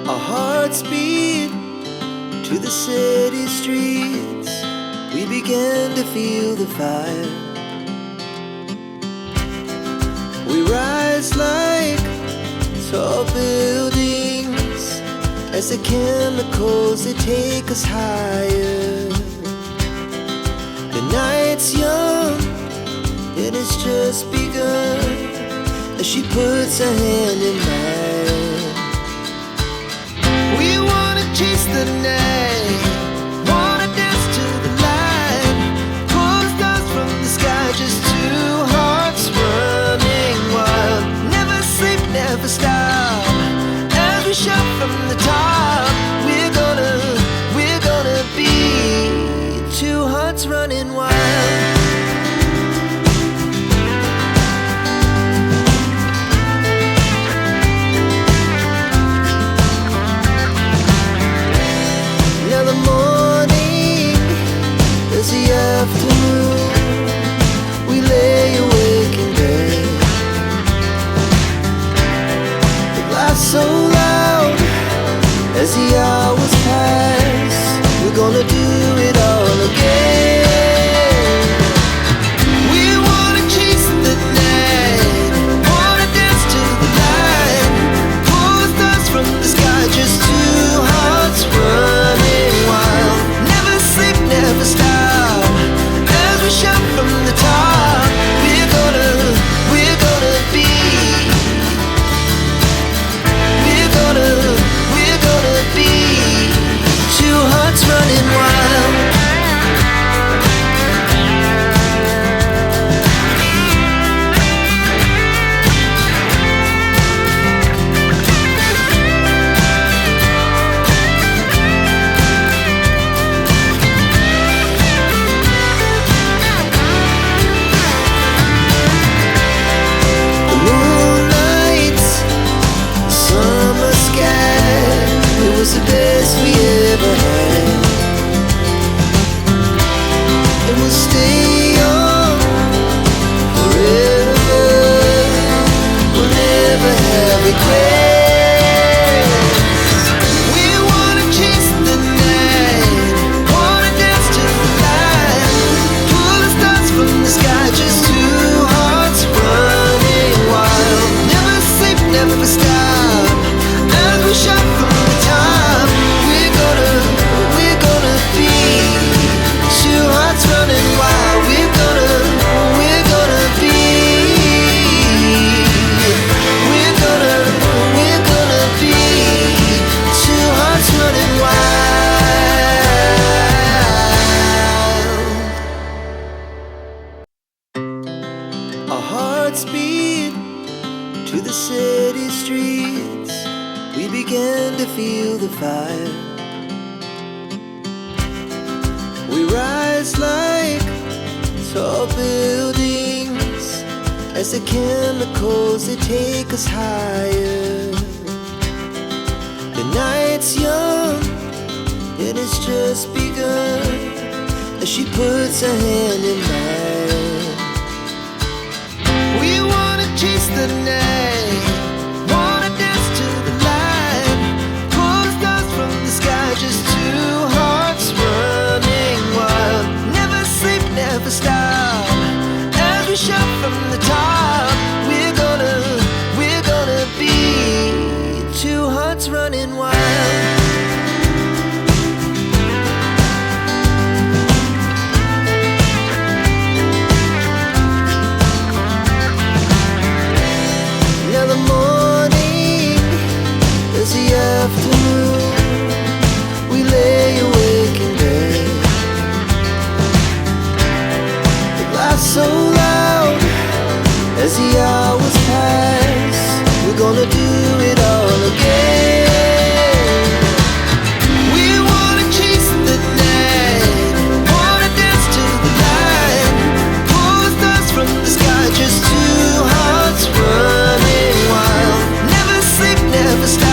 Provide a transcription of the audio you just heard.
Our hearts beat to the city streets. We began to feel the fire. We rise like tall buildings as the chemicals, they take us higher. The night's young, it has just begun, as she puts her hand in mine. We wanna chase the night, wanna dance to the light, pull stars from the sky, just two hearts running wild. Never sleep, never stop, as we shout from the top. We're gonna be two hearts running wild. Now the morning is the afternoon. We lay awake in bed. The glass so loud as the hours pass. We're gonna do it all again. We wanna chase the night, wanna dance to the light, pull stars from the sky, just two hearts running wild. Never sleep, never stop, as we shout from the top. We're gonna be, we're gonna be two hearts running wild. The moonlight, summer sky, it was the best we ever had. And we'll stay on forever. We'll never have regrets. We wanna chase the night, wanna dance to the light, pull the stars from the sky, just two hearts running wild. Never sleep, never stop, as we shout from the top. We're gonna be two hearts running wild. We're gonna be, we're gonna be two hearts running wild. Our hearts beat to the city streets. We began to feel the fire. We rise like tall buildings as the chemicals, they take us higher. The night's young, it has just begun, as she puts her hand in mine. We wanna chase the night, wanna dance to the light, pull stars from the sky, just two hearts running wild. Never sleep, never stop, as we shout from the top. We're gonna be two hearts running wild. Now the morning is the afternoon. We lay awake in bed. The glass so loud as the hours pass. We're gonna do it all again. We wanna chase the night, wanna dance to the light, pull stars from the sky, just two hearts running wild. Never sleep, never stop,